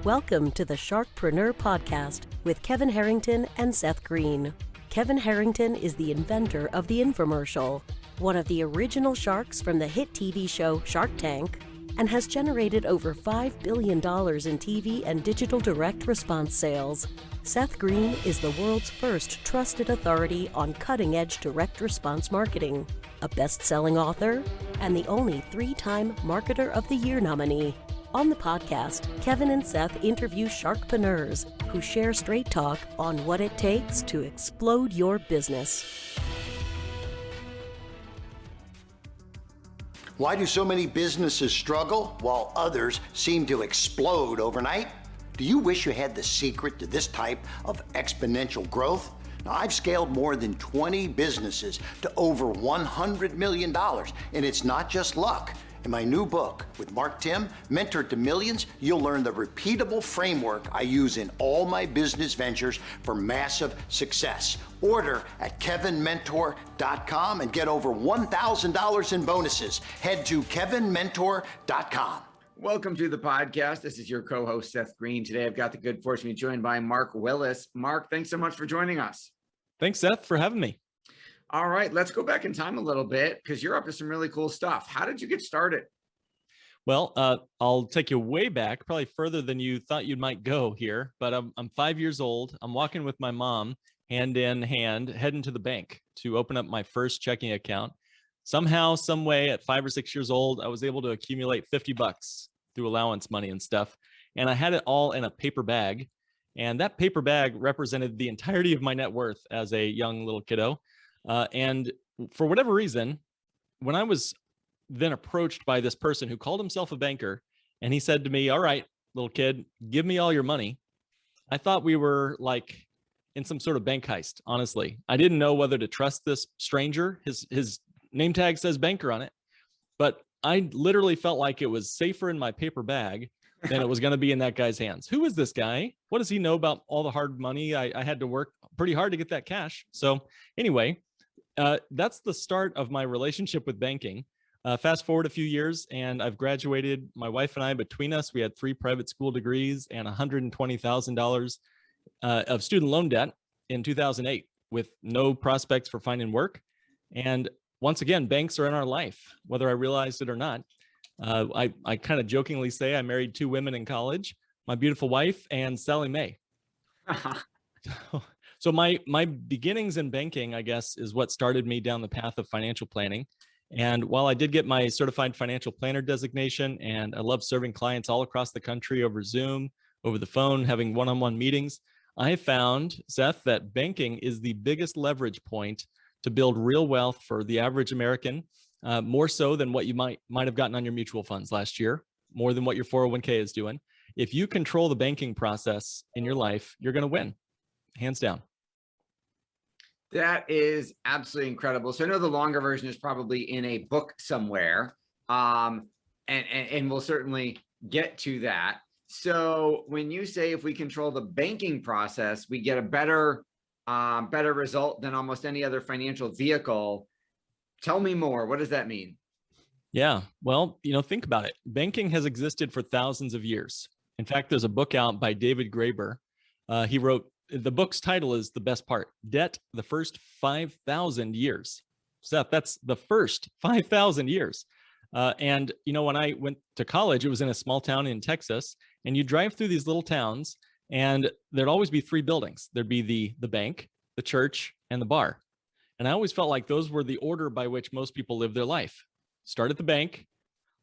Welcome to the Sharkpreneur podcast with Kevin Harrington and Seth Greene. Kevin Harrington is the inventor of the infomercial, one of the original sharks from the hit TV show Shark Tank, and has generated over $5 billion in TV and digital direct response sales. Seth Greene is the world's first trusted authority on cutting-edge direct response marketing, a best-selling author, and the only 3-time Marketer of the Year nominee. On the podcast, Kevin and Seth interview sharkpreneurs who share straight talk on what it takes to explode your business. Why do so many businesses struggle while others seem to explode overnight? Do you wish you had the secret to this type of exponential growth? Now, I've scaled more than 20 businesses to over $100 million, and it's not just luck. In my new book with Mark Tim, Mentor to Millions, you'll learn the repeatable framework I use in all my business ventures for massive success. Order at kevinmentor.com and get over $1,000 in bonuses. Head to kevinmentor.com. Welcome to the podcast. This is your co-host, Seth Greene. Today, I've got the good fortune to be joined by Mark Willis. Mark, thanks so much for joining us. Thanks, Seth, for having me. All right, let's go back in time a little bit because you're up to some really cool stuff. How did you get started? Well, I'll take you way back, probably further than you thought you might go here, but I'm 5 years old. I'm walking with my mom, hand in hand, heading to the bank to open up my first checking account. Somehow, some way, at 5 or 6 years old, I was able to accumulate $50 through allowance money and stuff. And I had it all in a paper bag. And that paper bag represented the entirety of my net worth as a young little kiddo. And for whatever reason, when I was then approached by this person who called himself a banker, and he said to me, "All right, little kid, give me all your money," I thought we were like in some sort of bank heist, honestly. I didn't know whether to trust this stranger. His name tag says banker on it, but I literally felt like it was safer in my paper bag than it was going to be in that guy's hands. Who is this guy? What does he know about all the hard money? I had to work pretty hard to get that cash. So anyway, that's the start of my relationship with banking. Fast forward a few years and I've graduated. My wife and I, between us, we had 3 private school degrees and $120,000 of student loan debt in 2008 with no prospects for finding work. And once again, banks are in our life, whether I realized it or not. I kind of jokingly say I married 2 women in college, my beautiful wife and Sally Mae. So my beginnings in banking, I guess, is what started me down the path of financial planning. And while I did get my certified financial planner designation, and I love serving clients all across the country over Zoom, over the phone, having one-on-one meetings, I found, Seth, that banking is the biggest leverage point to build real wealth for the average American, more so than what you might have gotten on your mutual funds last year, more than what your 401k is doing. If you control the banking process in your life, you're going to win, hands down. That is absolutely incredible. So I know the longer version is probably in a book somewhere, and we'll certainly get to that. So when you say if we control the banking process, we get a better result than almost any other financial vehicle. Tell me more. What does that mean? Yeah, well, think about it. Banking has existed for thousands of years. In fact, there's a book out by David Graeber. He wrote, the book's title is the best part, Debt, the First 5,000 Years. Seth, that's the first 5,000 years. And when I went to college, it was in a small town in Texas, and you drive through these little towns, and there'd always be 3 buildings. There'd be the bank, the church, and the bar. And I always felt like those were the order by which most people live their life. Start at the bank,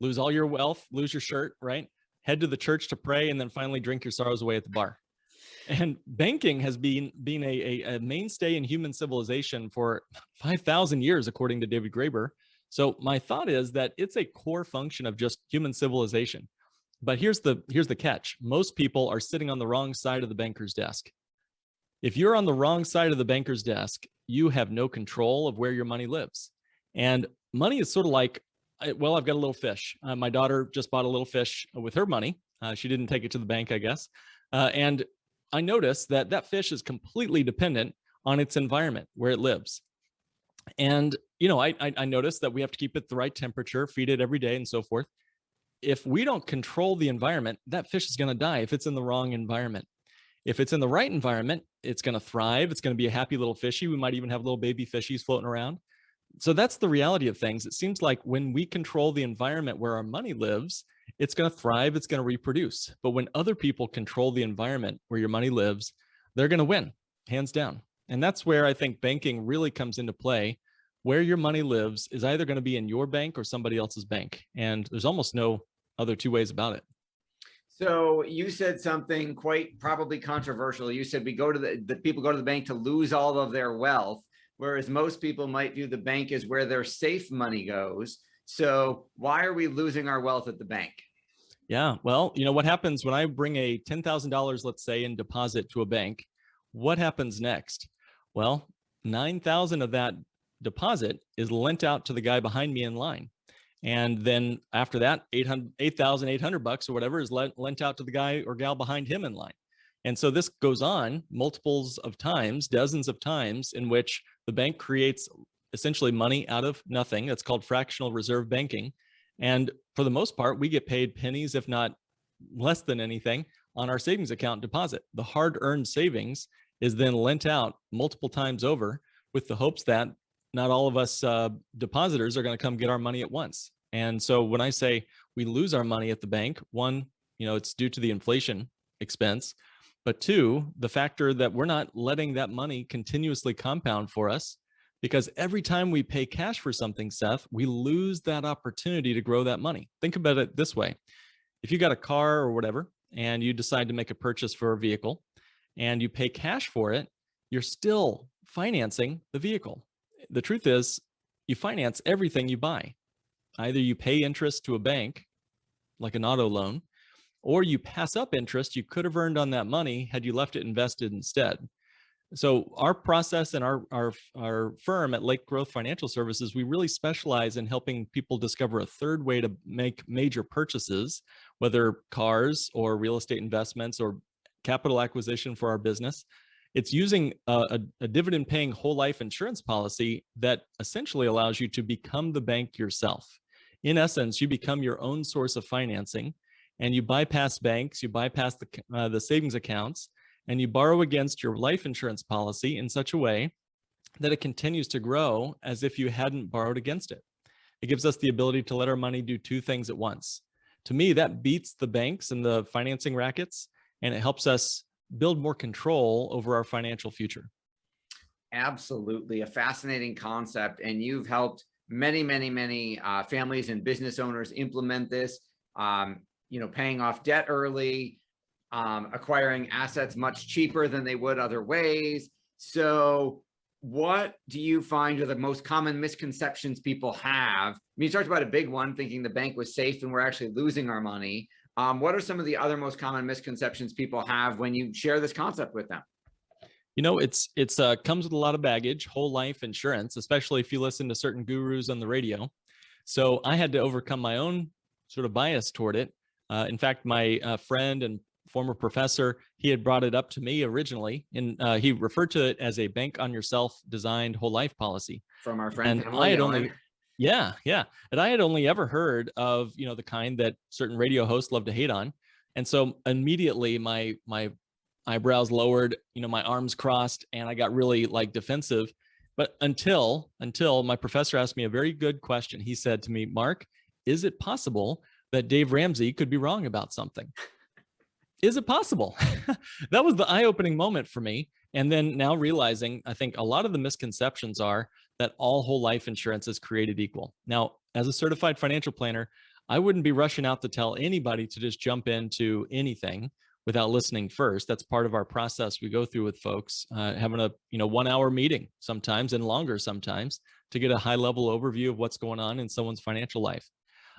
lose all your wealth, lose your shirt, right? Head to the church to pray, and then finally drink your sorrows away at the bar. And banking has been a mainstay in human civilization for 5,000 years, according to David Graeber. So my thought is that it's a core function of just human civilization. But here's the catch. Most people are sitting on the wrong side of the banker's desk. If you're on the wrong side of the banker's desk, you have no control of where your money lives. And money is sort of like, well, I've got a little fish. My daughter just bought a little fish with her money. She didn't take it to the bank, I guess. And I noticed that fish is completely dependent on its environment, where it lives. And, I noticed that we have to keep it the right temperature, feed it every day and so forth. if we don't control the environment, that fish is going to die if it's in the wrong environment. If it's in the right environment, it's going to thrive. It's going to be a happy little fishy. We might even have little baby fishies floating around. So that's the reality of things. It seems like when we control the environment where our money lives, it's going to thrive, it's going to reproduce. But when other people control the environment where your money lives, they're going to win, hands down. And that's where I think banking really comes into play. Where your money lives is either going to be in your bank or somebody else's bank. And there's almost no other two ways about it. So you said something quite probably controversial. You said we go to the people go to the bank to lose all of their wealth, whereas most people might view the bank as where their safe money goes. So why are we losing our wealth at the bank? Yeah, well, what happens when I bring a $10,000, let's say, in deposit to a bank? What happens next? Well, 9,000 of that deposit is lent out to the guy behind me in line. And then after that, $8,800 or whatever is lent out to the guy or gal behind him in line. And so this goes on multiples of times, dozens of times, in which the bank creates essentially money out of nothing. That's called fractional reserve banking. And for the most part, we get paid pennies, if not less than anything, on our savings account deposit. The hard-earned savings is then lent out multiple times over with the hopes that not all of us depositors are going to come get our money at once. And so when I say we lose our money at the bank, one, it's due to the inflation expense, but two, the factor that we're not letting that money continuously compound for us, because every time we pay cash for something, Seth, we lose that opportunity to grow that money. Think about it this way. If you got a car or whatever, and you decide to make a purchase for a vehicle and you pay cash for it, you're still financing the vehicle. The truth is, you finance everything you buy. Either you pay interest to a bank, like an auto loan, or you pass up interest you could have earned on that money had you left it invested instead. So our process and our firm at Lake Growth Financial Services, we really specialize in helping people discover a third way to make major purchases, whether cars or real estate investments or capital acquisition for our business. It's using a dividend-paying whole life insurance policy that essentially allows you to become the bank yourself. In essence, you become your own source of financing, and you bypass banks, you bypass the savings accounts, and you borrow against your life insurance policy in such a way that it continues to grow as if you hadn't borrowed against it. It gives us the ability to let our money do two things at once. To me, that beats the banks and the financing rackets, and it helps us build more control over our financial future. Absolutely. A fascinating concept. And you've helped many, many, many families and business owners implement this, paying off debt early, acquiring assets much cheaper than they would other ways. So what do you find are the most common misconceptions people have? I mean, you talked about a big one, thinking the bank was safe and we're actually losing our money. What are some of the other most common misconceptions people have when you share this concept with them? It's comes with a lot of baggage, whole life insurance, especially if you listen to certain gurus on the radio. So I had to overcome my own sort of bias toward it. In fact, my friend and former professor, he had brought it up to me originally, and he referred to it as a bank on yourself designed whole life policy. From our friend, and I had only, yeah, and I had only ever heard of the kind that certain radio hosts love to hate on, and so immediately my eyebrows lowered, my arms crossed, and I got really defensive. But until my professor asked me a very good question. He said to me, "Mark, is it possible that Dave Ramsey could be wrong about something? Is it possible?" That was the eye-opening moment for me. And then now realizing, I think a lot of the misconceptions are that all whole life insurance is created equal. Now, as a certified financial planner, I wouldn't be rushing out to tell anybody to just jump into anything without listening first. That's part of our process we go through with folks, having a 1 hour meeting sometimes and longer sometimes to get a high level overview of what's going on in someone's financial life.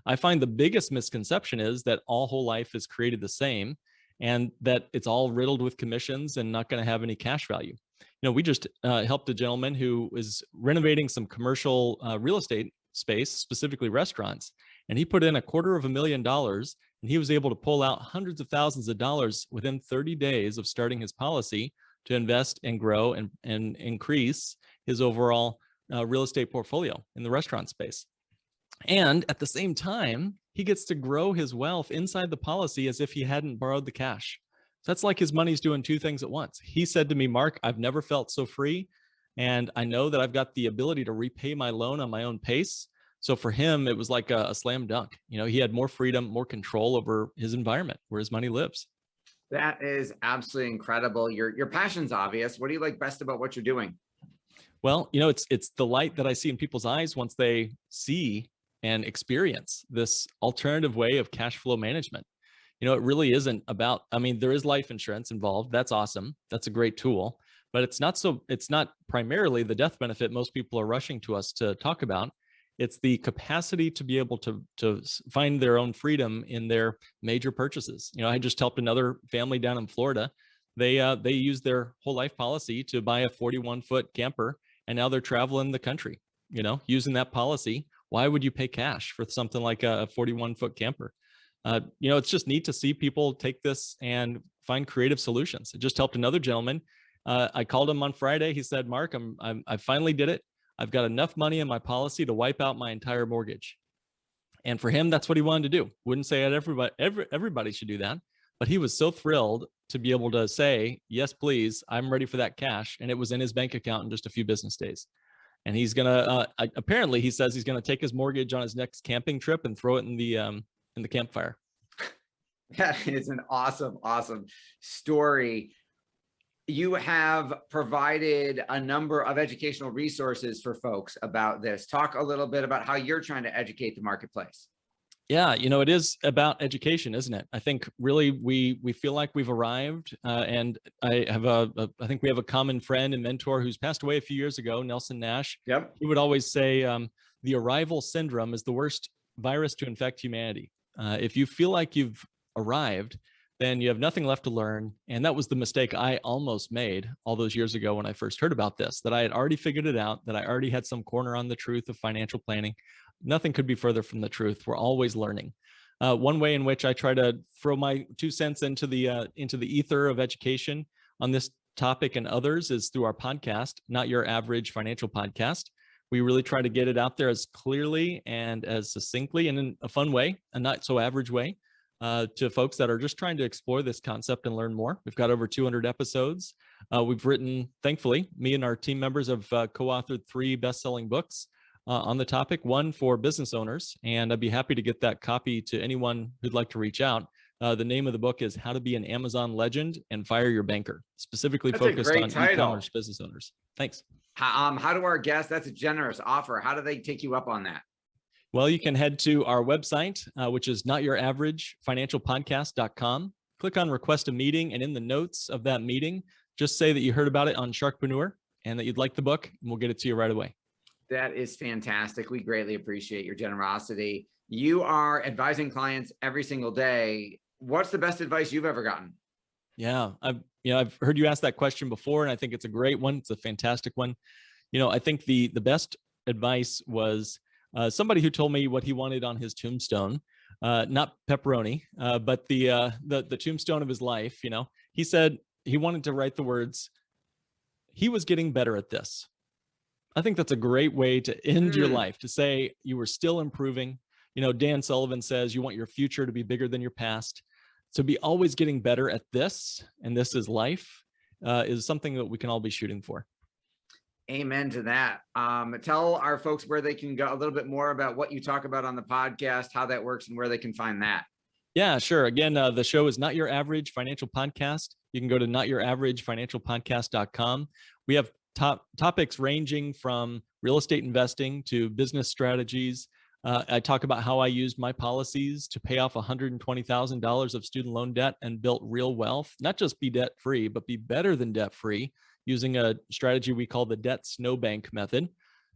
I find the biggest misconception is that all whole life is created the same and that it's all riddled with commissions and not going to have any cash value. We just helped a gentleman who is renovating some commercial real estate space, specifically restaurants, and he put in $250,000, and he was able to pull out hundreds of thousands of dollars within 30 days of starting his policy to invest and grow and increase his overall real estate portfolio in the restaurant space. And at the same time, he gets to grow his wealth inside the policy as if he hadn't borrowed the cash. So that's like his money's doing two things at once. He said to me, Mark, I've never felt so free. And I know that I've got the ability to repay my loan on my own pace. So for him, it was like a slam dunk. He had more freedom, more control over his environment where his money lives. That is absolutely incredible. Your passion's obvious. What do you like best about what you're doing? Well, it's the light that I see in people's eyes once they see and experience this alternative way of cash flow management. It really isn't about, there is life insurance involved. That's awesome. That's a great tool, but it's not primarily the death benefit most people are rushing to us to talk about. It's the capacity to be able to find their own freedom in their major purchases. I just helped another family down in Florida. They used their whole life policy to buy a 41-foot camper, and now they're traveling the country, using that policy. Why would you pay cash for something like a 41-foot camper? It's just neat to see people take this and find creative solutions. It just helped another gentleman. I called him on Friday. He said, Mark, I finally did it. I've got enough money in my policy to wipe out my entire mortgage. And for him, that's what he wanted to do. Wouldn't say that everybody should do that, but he was so thrilled to be able to say, yes, please, I'm ready for that cash. And it was in his bank account in just a few business days. And he's apparently he says he's gonna take his mortgage on his next camping trip and throw it in the campfire. That is an awesome, awesome story. You have provided a number of educational resources for folks about this. Talk a little bit about how you're trying to educate the marketplace. Yeah, it is about education, isn't it? I think really we feel like we've arrived, and I think we have a common friend and mentor who's passed away a few years ago, Nelson Nash. Yep. He would always say the arrival syndrome is the worst virus to infect humanity. If you feel like you've arrived, then you have nothing left to learn. And that was the mistake I almost made all those years ago when I first heard about this, that I had already figured it out, that I already had some corner on the truth of financial planning. Nothing could be further from the truth. We're always learning. One way in which I try to throw my 2 cents into the ether of education on this topic and others is through our podcast, Not Your Average Financial Podcast. We really try to get it out there as clearly and as succinctly and in a fun way, a not so average way, to folks that are just trying to explore this concept and learn more. We've got over 200 episodes. We've written, thankfully, me and our team members have co-authored 3 best-selling books on the topic, one for business owners, and I'd be happy to get that copy to anyone who'd like to reach out. The name of the book is How to Be an Amazon Legend and Fire Your Banker, specifically focused on e-commerce business owners. Thanks. How do our guests, that's a generous offer, how do they take you up on that? Well, you can head to our website, which is notyouraverageFinancialPodcast.com. Click on request a meeting, and in the notes of that meeting, just say that you heard about it on Sharkpreneur and that you'd like the book, and we'll get it to you right away. That is fantastic. We greatly appreciate your generosity. You are advising clients every single day. What's the best advice you've ever gotten? Yeah, I've heard you ask that question before, and I think it's a great one. It's a fantastic one. I think the best advice was somebody who told me what he wanted on his tombstone, not pepperoni, but the tombstone of his life. He said he wanted to write the words, "He was getting better at this." I think that's a great way to end your life, to say you were still improving. Dan Sullivan says you want your future to be bigger than your past. So be always getting better at this, and this is life, is something that we can all be shooting for. Amen to that. Tell our folks where they can go, a little bit more about what you talk about on the podcast, how that works, and where they can find that. Yeah, sure. Again, the show is Not Your Average Financial Podcast. You can go to notyouraverageFinancialPodcast.com. We have topics ranging from real estate investing to business strategies. I talk about how I used my policies to pay off $120,000 of student loan debt and built real wealth, not just be debt free, but be better than debt free, using a strategy we call the debt snowbank method.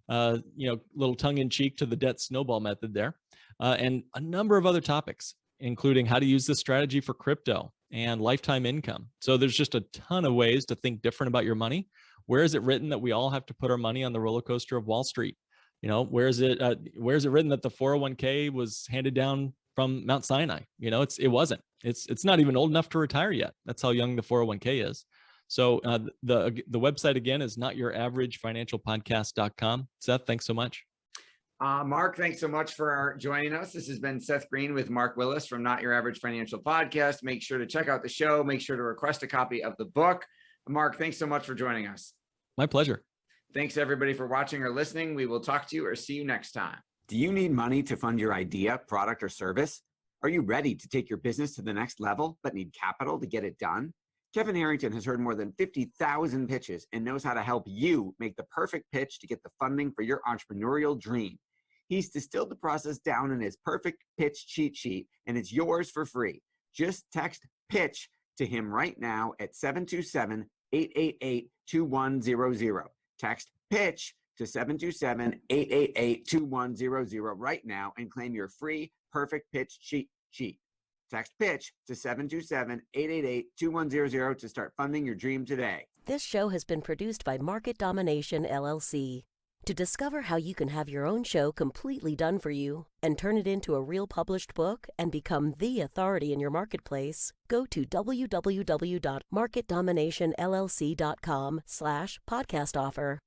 Little tongue in cheek to the debt snowball method there, and a number of other topics, including how to use this strategy for crypto and lifetime income. So there's just a ton of ways to think different about your money. Where is it written that we all have to put our money on the roller coaster of Wall Street? Where is it written that the 401k was handed down from Mount Sinai? It wasn't. It's not even old enough to retire yet. That's how young the 401k is. So the website again is notyouraverageFinancialPodcast.com. Seth, thanks so much. Mark, thanks so much for joining us. This has been Seth Greene with Mark Willis from Not Your Average Financial Podcast. Make sure to check out the show. Make sure to request a copy of the book. Mark, thanks so much for joining us. My pleasure. Thanks everybody for watching or listening. We will talk to you or see you next time. Do you need money to fund your idea, product, or service? Are you ready to take your business to the next level, but need capital to get it done? Kevin Harrington has heard more than 50,000 pitches and knows how to help you make the perfect pitch to get the funding for your entrepreneurial dream. He's distilled the process down in his perfect pitch cheat sheet, and it's yours for free. Just text PITCH to him right now at 727-888-2100. Text PITCH to 727-888-2100 right now and claim your free perfect pitch cheat sheet. Text PITCH to 727-888-2100 to start funding your dream today. This show has been produced by Market Domination, LLC. To discover how you can have your own show completely done for you and turn it into a real published book and become the authority in your marketplace, go to www.marketdominationllc.com/podcast offer.